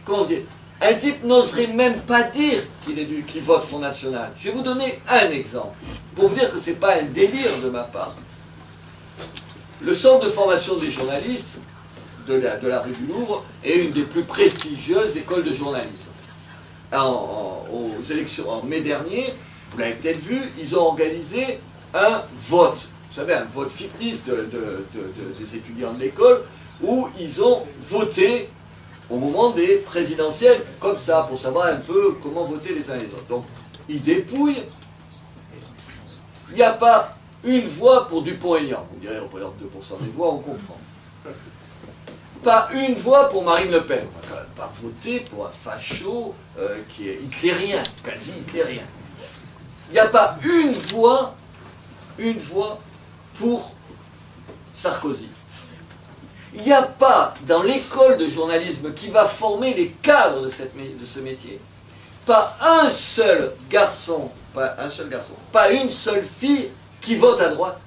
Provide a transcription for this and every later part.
comment dire, un type n'oserait même pas dire qu'il vote Front National. Je vais vous donner un exemple, pour vous dire que ce n'est pas un délire de ma part. Le centre de formation des journalistes de la rue du Louvre est une des plus prestigieuses écoles de journalisme. Aux élections en mai dernier, vous l'avez peut-être vu, ils ont organisé un vote. Vous savez, un vote fictif des étudiants de l'école, où ils ont voté au moment des présidentielles, comme ça, pour savoir un peu comment voter les uns les autres. Donc, ils dépouillent. Il n'y a pas une voix pour Dupont-Aignan. Vous direz, on représente 2% des voix, on comprend. Pas une voix pour Marine Le Pen. On ne va quand même pas voter pour un facho qui est hitlérien, quasi hitlérien. Il n'y a pas une voix pour Sarkozy. Il n'y a pas dans l'école de journalisme qui va former les cadres de ce métier, pas un seul garçon, pas une seule fille qui vote à droite.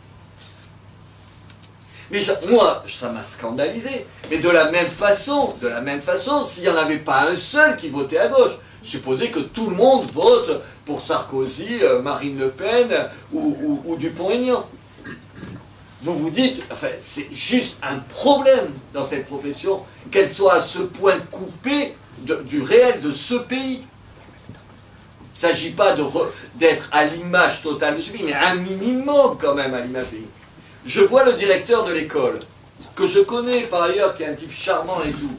Mais moi, ça m'a scandalisé. Mais de la même façon, s'il n'y en avait pas un seul qui votait à gauche, supposez que tout le monde vote pour Sarkozy, Marine Le Pen ou Dupont-Aignan. Vous vous dites, enfin, c'est juste un problème dans cette profession, qu'elle soit à ce point coupée du réel de ce pays. Il ne s'agit pas d'être à l'image totale de ce pays, mais un minimum quand même à l'image du pays. Je vois le directeur de l'école, que je connais par ailleurs, qui est un type charmant et tout.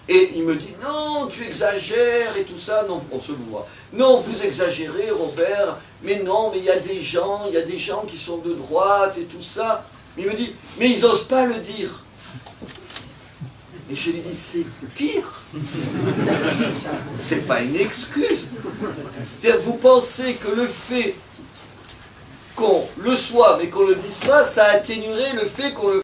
Et il me dit, non, tu exagères et tout ça. Non, on se voit. Non, vous exagérez, Robert. Mais non, mais il y a des gens qui sont de droite et tout ça. Mais il me dit, mais ils n'osent pas le dire. Et je lui dis, c'est pire. C'est pas une excuse. C'est-à-dire, vous pensez que le fait qu'on le soit, mais qu'on ne le dise pas, ça atténuerait le fait qu'on le